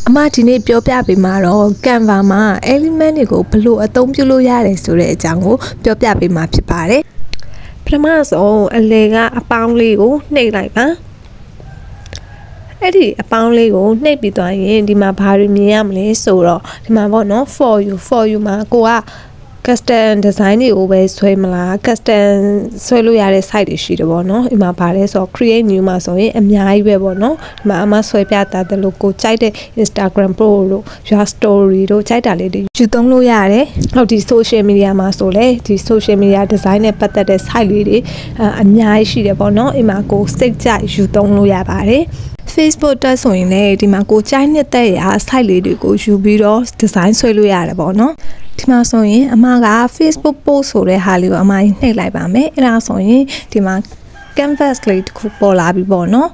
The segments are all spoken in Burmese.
အမဒီနေ့ပြောပြပေးမှာတော့ Canva မှာ element တွေကိုဘယ်လိုအသုံးပြုလို့ရတယ်ဆိုတဲ့အကြောင်းကိုပြောပြပေးမှာဖြစ်ပါတယ်။ပထမဆုံးအလေကအပေါင်းလေးကိုနှိပ်လိုက်ပါ။အဲ့ဒီအပေါင်းလေးကိုနှိပ်ပြီးသွားရင်ဒီမှာဘာတွေမြင်ရမလဲဆိုတော့ဒီမှာပေါ့နော် for you မှာကိုကcustom design တွေကိုပဲဆွဲမလား custom ဆွဲလို့ရတဲ့ site တွေရှိတယ်ပေါ့နော်ဒီမှာဗာလဲဆိုတော့ create new မှာဆိုရင်အများကြီးပဲပေါ့နော်ဒီမှာအမဆွဲပြတာတယ်လို့ကိုကြိုက်တဲ့ Instagram pro တို့ your story တို့ကြိုက်တာလေးတွေယူသုံးလို့ရတယ်ဟုတ်ဒီ social media မှာဆိုလဲဒီ social media design နဲ့ပတ်သက်တဲ့ site လေးတွေအများကြီးရှိတယ်ပေါ့နော်အိမ်မှာကိုစိတ်ကြိုက်ယူသုံးလို့ရပါတယ်Facebook တက်ဆိုရင်လည်းဒီမှာကိုကြိုက်တဲ့ရာ site လေးတွေကိုယူပြီးတော့ design ဆွဲလို့ရတယ်ပေါ့နော်ဒီမှာဆိုရင်အမက Facebook post ဆိုတဲ့ဟာလေးကိုအမကြီးနှိပ်လိုက်ပါမယ်အဲ့ဒါဆိုရင်ဒီမှာ canvas လေးတစ်ခုပေါ်လာပြီပေါ့နော်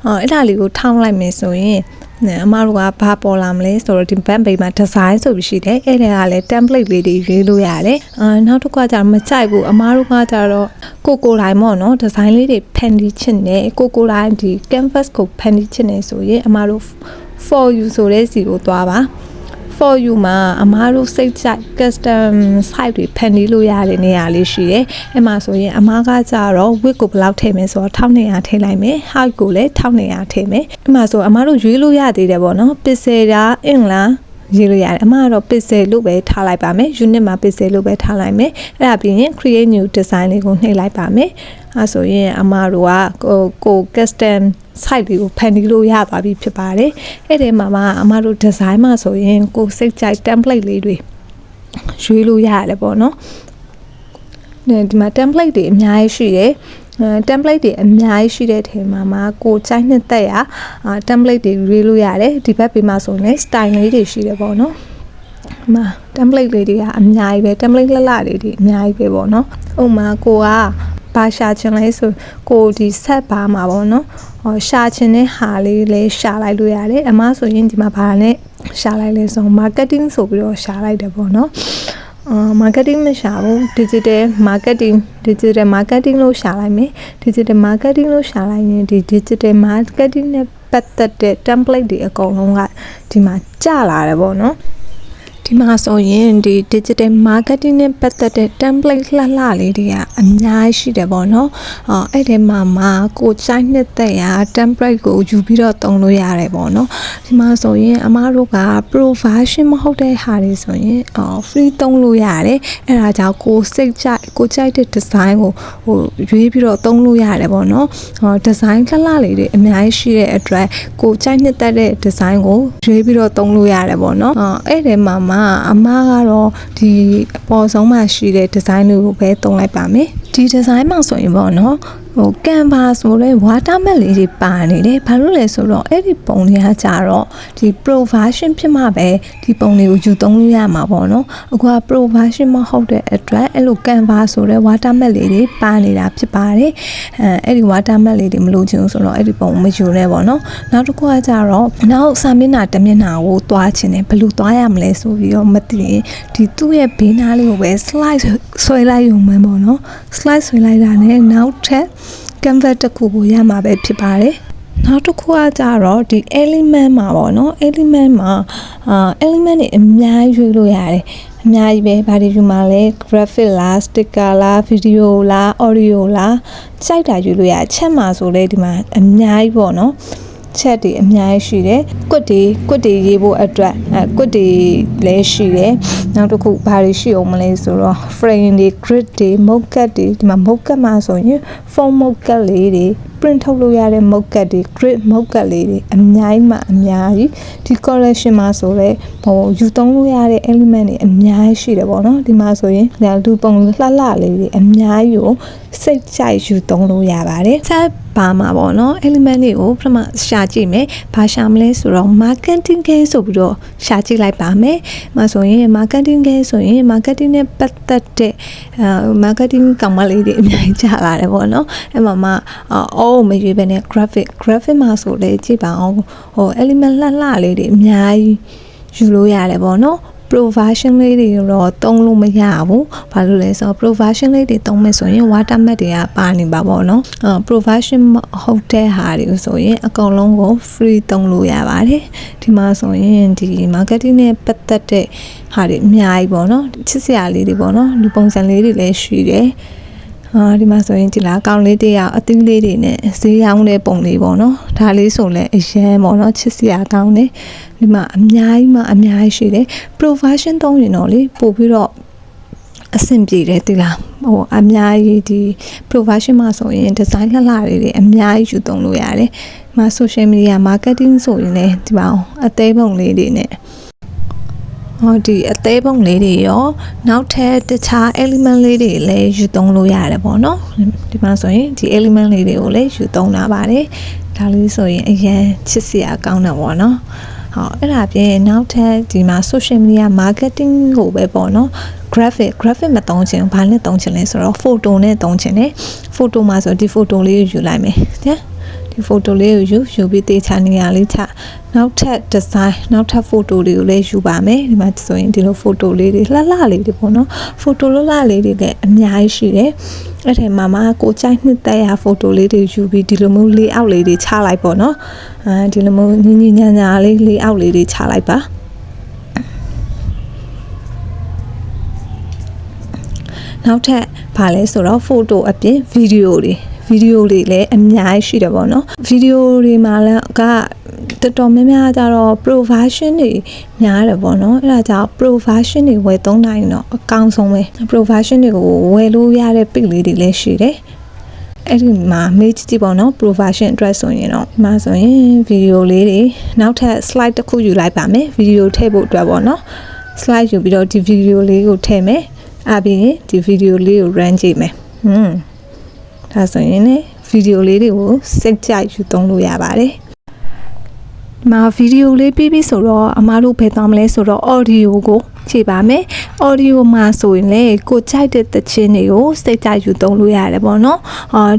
အဲ့ဒါလေးကိုထောင်းလိုက်မယ်ဆိုရင်အမတို့ကဘာပေါ်လာမလဲဆိုတော့ဒီ back page မှာ design ဆိုပြီးရှိတယ်အဲ့ဒါကလည်း template လေးတွေရွေးလို့ရတယ်နောက်တစ်ခါကျတော့မကြိုက်ဘူးအမတို့ကကျတော့ကိုတိုင်းပေါ့နော် design လေးတွေဖန်တီးချင်တယ်ကိုတိုင်းဒီ canvas ကိုဖန်တီးချင်တယ်ဆိုရင်အမတို့ for you ဆိုတဲ့စီကိုသွားပါfor you မှာအမားတို့စိတ်ကြိုက် custom site တွေဖန်တီးလို့ရတဲ့နေရာလေးရှိတယ်။အဲ့မှာဆိုရင်အမားကကြတော့ width ကိုဘယ်လောက်ထည့်မယ်ဆိုတော့1200ထည့်လိုက်မယ် height ကိုလည်း1200ထည့်မယ်။အဲ့မှာဆိုအမားတို့ရွေးလို့ရသေးတယ်ပေါ့နော်။ pixel ဒါအင်္ဂလားရေးလို့ရတယ်အမကတော့ pixel လို့ပဲထားလိုက်ပါမယ် unit မှာ pixel လို့ပဲထားလိုက်မယ်အဲ့ဒါပြီးရင် create new design လေးကိုနှိပ်လိုက်ပါမယ်အဲဆိုရင်အမတို့ကကို custom site တွေကိုဖန်တီးလို့ရပါပြီဖြစ်ပါတယ်အဲ့ဒီမှာအမတို့ design မှာဆိုရင်ကိုစိတ်ကြိုက် template လေးတွေရွေးလို့ရတယ်ပေါ့နော်ဒီမှာ template တွေအများကြီးရှိတယ်template တွေအများကြီးရှိတဲ့ထဲမှာကိုကြိုက်နှစ်သက်ရtemplate တွေရွေးလို့ရတယ်ဒီဘက်ပေးမှာဆိုရင် style လေးတွေရှိတယ်ပေါ့နော်မှာ template လေးတွေကအများကြီးပဲ template လှလှလေးတွေအများကြီးပဲပေါ့နော်ဥပမာကိုကဘာရှာချင်လဲဆိုကိုဒီ set ပါမှာပေါ့နော်ရှာချင်တဲ့ဟာလေးလဲရှာလိုက်လို့ရတယ်အမဆိုရင်ဒီမှာဘာနဲ့ရှာလိုက်လဲဆို marketing ဆိုပြီးတော့ရှာလိုက်တယ်ပေါ့နော်marketing မရှာဘူး digital marketing လို့ရှာလိုက်မယ် digital marketing လို့ရှာလိုက်ရင်ဒီ digital marketing နဲ့ပတ်သက်တဲ့ template တွေအကုန်လုံးကဒီမှာကျလာတယ်ပေါ့နော်ဒီမှာဆိုရင်ဒီ digital marketing နဲ့ပတ်သက်တဲ့ template လှလှလေးတွေကအများကြီးရှိတယ်ပေါ့နော်အဲ့ဒီမှာကိုကြိုက်နှစ်သက်ရာ template ကိုယူပြီးတော့သုံးလို့ရတယ်ပေါ့နော်ဒီမှာဆိုရင်အမတို့က pro version မဟုတ်တဲ့ဟာတွေဆိုရင်free သုံးလို့ရတယ်အဲ့ဒါကြောင့်ကိုစိတ်ကြိုက်ကိုကြိုက်တဲ့ design ကိုရွေးပြီးတော့သုံးလို့ရတယ်ပေါ့နော်design လှလှလေးတွေအများကြီးရှိတဲ့အတွက်ကိုကြိုက်နှစ်သက်တဲ့ design ကိုရွေးပြီးတော့သုံးလို့ရတယ်ပေါ့နော်အဲ့ဒီမှာအမကတော့ဒီအပေါ်ဆုံးမှာရှိတဲ့ design တွေကိုပဲသုံးလိုက်ပါမယ်ဒီ design မှာဆိုရင်ပေါ့နော်Canva ဆိုလဲ watermark လေးတွေပါနေတယ်ဘာလို့လဲဆိုတော့အဲ့ဒီပုံတွေကကြတော့ဒီ pro version ဖြစ်မှပဲဒီပုံတွေကိုယူသုံးလို့ရမှာပေါ့နော်အခုက pro version မဟုတ်တဲ့အတွက်အဲ့လို Canva ဆိုတဲ့ watermark လေးတွေပါနေတာဖြစ်ပါတယ်အဲ့ဒီ watermark လေးတွေမလို့ချင်ဘူးဆိုတော့အဲ့ဒီပုံမယူနဲ့ပေါ့နော်နောက်တစ်ခုကကြတော့နောက်စာမျက်နှာတစ်မျက်နှာကိုသွားချင်တယ်ဘယ်လိုသွားရမလဲဆိုပြီးတော့မသိရင်ဒီသူ့ရဲ့ဘေးနားလေးကိုပဲ slide ဆွဲလိုက်ရုံပဲပေါ့နော် slide ဆွဲလိုက်တာနဲ့နောက်ထပ် canvas တစ်ခုကိုရမှာပဲဖြစ်ပါတယ်နောက်တစ်ခုကကြတော့ဒီ element မှာပေါ့နော် element မှာelement တွေအများကြီးရွေးလို့ရတယ်အများကြီးပဲဘာတွေယူမှာလဲ graphic လား sticker လား video လား audio လားစိုက်တာယူလို့ရချက်မှာဆိုလဲဒီမှာအများကြီးပေါ့နော်ချက်တွေအများကြီးရှိတယ်ကွတ်တွေရေးဖို့အတွက်ကွတ်တွေလည်းရှိတယ်နောက်တစ်ခုဘာတွေရှိအောင်မလဲဆိုတော့ frame တွေ grid တွေ mockup တွေဒီမှာ mockup မှာဆိုရင် form mockup လေးတွေ print ထုတ်လို့ရတဲ့ mockup တွေ grid mockup လေးတွေအများကြီးဒီ collection မှာဆိုလဲယူသုံးလို့ရတဲ့ element တွေအများကြီးရှိတယ်ပေါ့နော်ဒီမှာဆိုရင်လူပုံလှလှလေးတွေအများကြီးကိုစိတ်ကြိုက်ယူသုံးလို့ရပါတယ်ဆက်ပါမှာပေါ့နော် element တွေကိုပထမရှာကြည့်မယ်ဘာရှာမလဲဆိုတော့ marketing case ဆိုပြီးတော့ရှာကြည့်လိုက်ပါမယ်မှာဆိုရင် marketing case ဆိုရင် marketing နဲ့ပတ်သက်တဲ့ marketing ကောင်မလေးတွေအများကြီးကြာလာတယ်ပေါ့နော်အဲ့မှာမရွေးပဲနဲ့ graphic မှာဆိုလေကြည့်ပါအောင်element လှလှလေးတွေအများကြီးယူလို့ရတယ်ပေါ့နော် pro version လေးတွေတော့သုံးလို့မရဘူးဘာလို့လဲဆိုတော့ pro version လေးတွေသုံးမယ်ဆိုရင် watermark တွေကပါနေပါပေါ့နော်pro version မဟုတ်တဲ့ဟာတွေဆိုရင်အကုန်လုံးကို free သုံးလို့ရပါတယ်ဒီမှာဆိုရင်ဒီ marketing နဲ့ပတ်သက်တဲ့ဟာတွေအများကြီးပေါ့နော်ချစ်စရာလေးတွေပေါ့နော်လူပုံစံလေးတွေလည်းရှိတယ်ဒီမှာဆိုရင်ဒီလားကောင်းလေးတွေအသီးလေးတွေနဲ့ဈေးရောင်းတဲ့ပုံလေးပေါ့နော်ဒါလေးဆိုလည်းအရန်ပေါ့နော်ချစ်စရာကောင်းတယ်ဒီမှာအများကြီးရှိတယ် pro version သုံးရင်တော့လေပို့ပြီးတော့အဆင်ပြေတယ်ဒီလားအများကြီးဒီ pro version မှာဆိုရင် design လှလေးတွေအများကြီးယူသုံးလို့ရတယ်ဒီမှာ social media marketing ဆိုရင်လည်းဒီမှာအသေးပုံလေးတွေနဲ့ဒီအသေးပုံလေးတွေရောနောက်ထပ်တခြား element လေးတွေလည်းယူသုံးလို့ရတယ်ပေါ့နော်ဒီမှာဆိုရင်ဒီ element လေးတွေကိုလည်းယူသုံးတာပါတယ်ဒါလေးဆိုရင်အရင်ချစ်စရာကောင်းတယ်ပေါ့နော်အဲ့ဒါပြင်နောက်ထပ်ဒီမှာ social media marketing ကိုပဲပေါ့နော် graphic မသုံးချင်ဘာနဲ့သုံးချင်လဲဆိုတော့ photo နဲ့သုံးချင်တယ် photo မှာဆိုဒီ photo လေးကိုယူလိုက်မယ်ဒီ photo လေးကိုယူပြီးတေချာနေရာလေးချနောက်ထပ် design နောက်ထပ် photo တွေကိုလည်းယူပါမယ်ဒီမှာဆိုရင်ဒီလို photo လေးတွေလှလေးတွေပေါ့နော် photo လှလေးတွေလည်းအများကြီးရှိတယ်အဲ့ထဲမှာကိုကြိုက်နှစ်သက်ရာ photo လေးတွေယူပြီးဒီလိုမျိုး layout လေးတွေချလိုက်ပေါ့နော်ဒီလိုမျိုးညညာလေး layout လေးတွေချလိုက်ပါနောက်ထပ်ဘာလဲဆိုတော့ photo အပြင် video တွေလည်းအများကြီးရှိတယ်ပေါ့နော် video တွေမှာလည်းတော်တော်များများကြတော့ pro version တွေများတယ်ပေါ့နော်အဲ့ဒါကြောင့် pro version တွေဝယ်သုံးနိုင်တော့အကောင်းဆုံးပဲ pro version တွေကိုဝယ်လို့ရတဲ့ pick လေးတွေလည်းရှိတယ်အဲ့ဒီမှာမေးကြည့်ပေါ့နော် pro version အတွက်ဆိုရင်တော့ဒီမှာဆိုရင် video လေးတွေနောက်ထပ် slide တစ်ခုယူလိုက်ပါမယ် video ထည့်ဖို့အတွက်ပေါ့နော် slide ယူပြီးတော့ဒီ video လေးကိုထည့်မယ်ပြီးရင်ဒီ video လေးကို run ကြည့်မယ်ဒါဆိုရင်လည်း video လေးတွေကိုစိတ်ကြိုက်ယူသုံးလို့ရပါတယ်မှာဗီဒီယိုလေးပြီးပြီဆိုတော့အမားတို့ဘယ်သွားမလဲဆိုတော့ audio ကိုခြေပါမယ် audio မှာဆိုရင်လေကိုကြိုက်တဲ့သချင်းတွေကိုစိတ်ကြိုက်ယူသုံးလို့ရတယ်ပေါ့နော်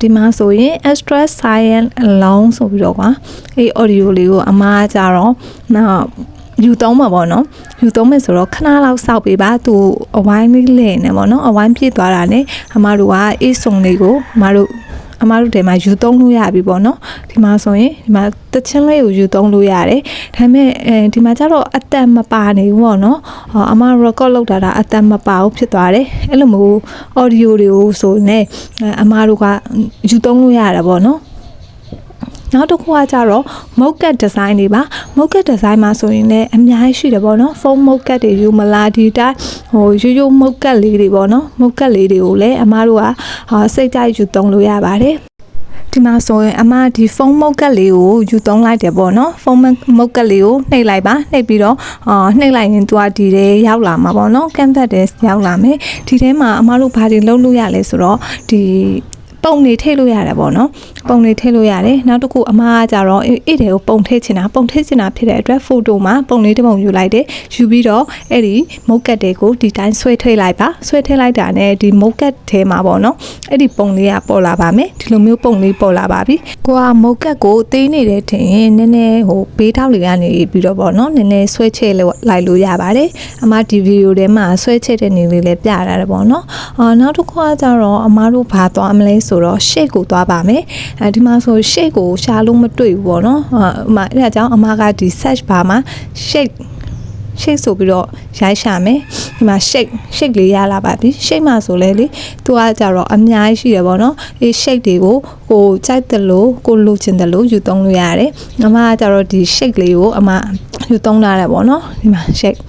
ဒီမှာဆိုရင် extra science alone ဆိုပြီးတော့အဲ့ audio လေးကိုအမားကြတော့ယူသုံးမှာပေါ့နော်ယူသုံးမယ်ဆိုတော့ခဏလောက်စောက်ပေးပါသူအဝိုင်းလေးလဲနေပေါ့နော်အဝိုင်းပြည့်သွားတာနဲ့အမားတို့ကအေးစုံလေးကိုအမားတို့ထဲမှာယူသုံးလို့ရပြီပေါ့နော်ဒီမှာဆိုရင်ဒီမှာတချင်းလေးကိုယူသုံးလို့ရတယ်ဒါပေမဲ့ဒီမှာကျတော့အတန်မပါနေဘူးပေါ့နော်အမ record လုပ်တာအတန်မပါဘူးဖြစ်သွားတယ်အဲ့လိုမျိုး audio တွေကိုဆိုနေအမတို့ကယူသုံးလို့ရတာပေါ့နော်နောက်တစ်ခုကကြတော့ mock-up design တွေပါ mock-up design မှာဆိုရင်လည်းအများကြီးရှိတယ်ပေါ့နော် phone mock-up တွေယူမလားဒီတိုင်းရိုး mock-up လေးတွေပေါ့နော် mock-up လေးတွေကိုလည်းအမားတို့ကစိတ်ကြိုက်ယူသုံးလို့ရပါတယ်ဒီမှာဆိုရင်အမဒီဖုန်းမုတ်ကတ်လေးကိုယူသုံးလိုက်တယ်ပေါ့နော်ဖုန်းမုတ်ကတ်လေးကိုနှိပ်လိုက်ပါနှိပ်ပြီးတော့နှိပ်လိုက်ရင်သူကဒီထဲရောက်လာမှာပေါ့နော် canvas ထဲရောက်လာမယ်ဒီထဲမှာအမတို့ဘာတွေလုပ်လို့ရလဲဆိုတော့ဒီပုံတွေထည့်လို့ရတယ်ပေါ့နော်ပုံတွေထည့်လို့ရတယ်နောက်တစ်ခုအမားကကြတော့အဲ့တွေကိုပုံထည့်ချင်တာဖြစ်တဲ့အတွက် photo မှာပုံလေးတစ်ပုံယူလိုက်တယ်ယူပြီးတော့အဲ့ဒီမုတ်ကတ်တွေကိုဒီတိုင်းဆွဲထည့်လိုက်ပါဆွဲထည့်လိုက်တာနဲ့ဒီမုတ်ကတ်ထဲမှာပေါ့နော်အဲ့ဒီပုံလေးကပေါ်လာပါမယ်ဒီလိုမျိုးပုံလေးပေါ်လာပါပြီကိုကမုတ်ကတ်ကိုသေးနေတယ်ထင်ရင်နည်းနည်းဘေးထောက်လေးကနေပြီးတော့ပေါ့နော်နည်းနည်းဆွဲချဲ့လိုက်လို့ရပါတယ်အမဒီဗီဒီယိုထဲမှာဆွဲချဲ့တဲ့နေလေးလည်းပြထားတယ်ပေါ့နော်နောက်တစ်ခုကကြတော့အမတို့ဘာသွားမလဲဆိုတော့ shade ကိုသွားပါမယ်ဒီမှာဆို shade ကိုရှာလို့မတွေ့ဘူးပေါ့နော်အဲ့ဒါကြောင့်အမကဒီ search bar မှာ shade ဆိုပြီးတော့ရိုက်ရှာမယ်ဒီမှာ shade လေးရလာပါပြီ shade မှာဆိုလဲလေသူကကြတော့အများကြီးရှိတယ်ပေါ့နော်ဒီ shade တွေကိုကိုကြိုက်တယ်လို့ကိုလိုချင်တယ်လို့ယူသုံးလို့ရတယ်အမကကြတော့ဒီ shade လေးကိုအမယူသုံးလာတယ်ပေါ့နော်ဒီမှာ shade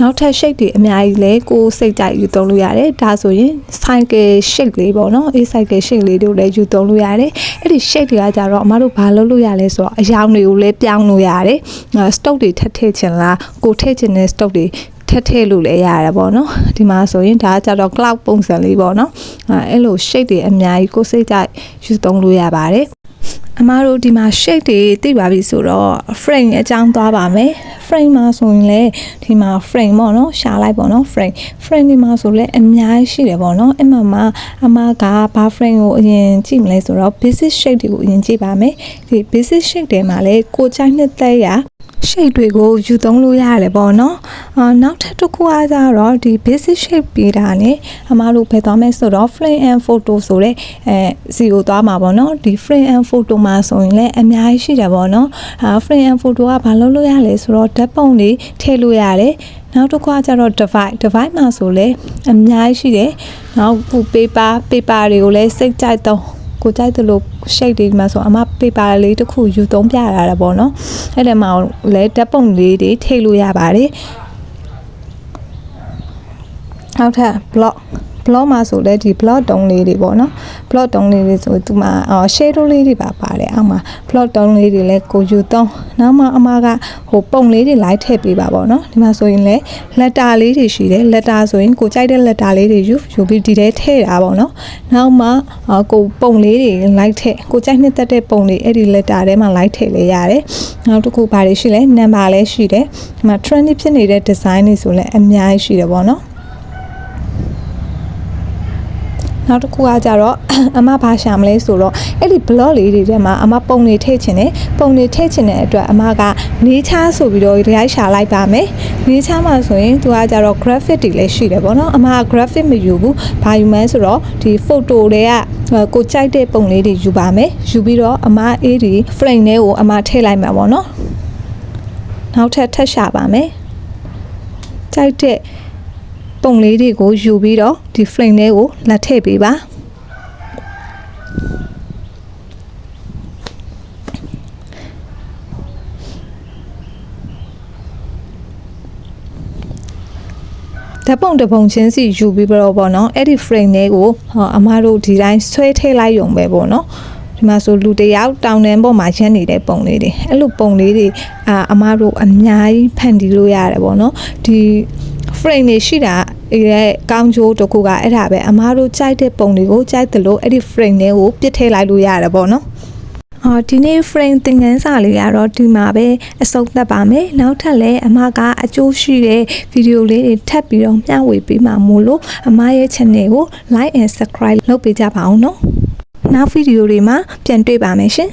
နောက်ထပ် shade တွေအများကြီးလဲကိုစိတ်ကြိုက်ယူသုံးလို့ရတယ်ဒါဆိုရင် cycle shade လေးပေါ့နော် cycle shade လေးတို့လည်းယူသုံးလို့ရတယ်အဲ့ဒီ shade တွေကကြတော့အမတို့ဘာလုပ်လို့ရလဲဆိုတော့အရောင်တွေကိုလည်းပြောင်းလို့ရတယ် stock တွေထပ်ထည့်ချင်လားကိုထည့်ချင်တဲ့ stock တွေထည့်လို့လည်းရတယ်ပေါ့နော်ဒီမှာဆိုရင်ဒါကကြတော့ cloud ပုံစံလေးပေါ့နော်အဲ့လို shade တွေအများကြီးကိုစိတ်ကြိုက်ယူသုံးလို့ရပါတယ်အမားတို့ဒီမှာ shade တွေသိပါပြီဆိုတော့ frame အကြောင်းသွားပါမယ် frame မှာဆိုရင်လည်းဒီမှာ frame ပေါ့နော်ရှာလိုက်ပေါ့နော် frame ဒီမှာဆိုလည်းအများကြီးရှိတယ်ပေါ့နော်အဲ့မှာအမားကဘာ frame ကိုအရင်ကြည့်မလဲဆိုတော့ basic shade တွေကိုအရင်ကြည့်ပါမယ်ဒီ basic shade တွေမှာလည်းကိုကြိုက်နှစ်သက်ရ shape တွေကိုယူသုံးလို့ရတယ်ပေါ့နော်နောက်ထပ်တစ်ခုအားကြတော့ဒီ basic shape ပေးတာနဲ့အမားတို့ဖယ်သွားမယ်ဆိုတော့ frame and photo ဆိုတဲ့စီကိုသွားမှာပေါ့နော်ဒီ frame and photo မှာဆိုရင်လည်းအများကြီးရှိတယ်ပေါ့နော်frame and photo ကဘာလုပ်လို့ရလဲဆိုတော့ဓာတ်ပုံတွေထည့်လို့ရတယ်နောက်တစ်ခါကျတော့ divide မှာဆိုလဲအများကြီးရှိတယ်နောက်paper တွေကိုလည်းစိတ်ကြိုက်တော့ကိုကြိုက်တယ်လို့ shape တွေမှာဆိုအမ paper လေးတစ်ခုယူသုံးပြရတာပေါ့နော်အဲ့ဒါမှလည်းဓာတ်ပုံလေးတွေထည့်လို့ရပါတယ်နောက်ထပ် block မှာဆိုလဲဒီ block တုံးလေးတွေပေါ့နော် block တုံးလေးတွေဆိုသူမှာshadow လေးတွေပါပါတယ်အောက်မှာ block တုံးလေးတွေလည်းကိုယူသုံးနောက်မှအမကဟိုပုံလေးတွေလိုက်ထည့်ပေးပါပေါ့နော်ဒီမှာဆိုရင်လည်း letter လေးတွေရှိတယ် letter ဆိုရင်ကိုကြိုက်တဲ့ letter လေးတွေယူပြီးဒီထဲထည့်တာပေါ့နော်နောက်မှကိုပုံလေးတွေလိုက်ထည့်ကိုကြိုက်နှစ်သက်တဲ့ပုံတွေအဲ့ဒီ letter ထဲမှာလိုက်ထည့်လေရတယ်နောက်တစ်ခုဘာတွေရှိလဲ number လည်းရှိတယ်ဒီမှာ trendy ဖြစ်နေတဲ့ design တွေဆိုလည်းအများကြီးရှိတယ်ပေါ့နော်နောက်တစ်ခုကကြတော့အမဘာရှာမလဲဆိုတော့အဲ့ဒီ blog လေးတွေထဲမှာအမပုံတွေထည့်ချင်တယ်ပုံတွေထည့်ချင်တဲ့အတွက်အမကနေချားဆိုပြီးတော့ရိုက်ရှာလိုက်ပါမယ်နေချားမှာဆိုရင်သူကကြတော့ graphic တွေလည်းရှိတယ်ပေါ့နော်အမ graphic မယူဘူးဘာယူမလဲဆိုတော့ဒီ photo တွေကကိုကြိုက်တဲ့ပုံလေးတွေယူပါမယ်ယူပြီးတော့အမအေးဒီ frame တွေကိုအမထည့်လိုက်မှာပေါ့နော်နောက်ထပ်ရှာပါမယ်ကြိုက်တဲ့ပုံလေးတွေကိုယူပြီးတော့ဒီ frame လေးကိုလက်ထည့်ပေးပါဓာတ်ပုံတစ်ပုံချင်းစီယူပြီးတော့ပေါ့နော်အဲ့ဒီ frame လေးကိုအမတို့ဒီတိုင်းဆွဲထည့်လိုက်ရုံပဲပေါ့နော်ဒီမှာဆိုလူတယောက်တောင်တန်းပေါ်မှာရမ်းနေတဲ့ပုံလေးတွေအဲ့လိုပုံလေးတွေအမတို့အများကြီးဖန်တီးလို့ရတယ်ပေါ့နော်ဒီ frame တွေရှိတာရဲ့ကောင်းကျိုးတစ်ခုကအဲ့ဒါပဲအမားတို့ကြိုက်တဲ့ပုံတွေကိုကြိုက်တယ်လို့အဲ့ဒီ frame တွေကိုပြစ်ထည့်လိုက်လို့ရတယ်ပေါ့နော်ဒီနေ့ frame သင်ခန်းစာလေးကတော့ဒီမှာပဲအဆုံးသတ်ပါမယ်နောက်ထပ်လည်းအမကအကျိုးရှိတဲ့ဗီဒီယိုလေးတွေထပ်ပြီးတော့မျှဝေပေးမှာမို့လို့အမရဲ့ channel ကို like and subscribe လုပ်ပေးကြပါအောင်နော်နောက်ဗီဒီယိုတွေမှာပြန်တွေ့ပါမယ်ရှင်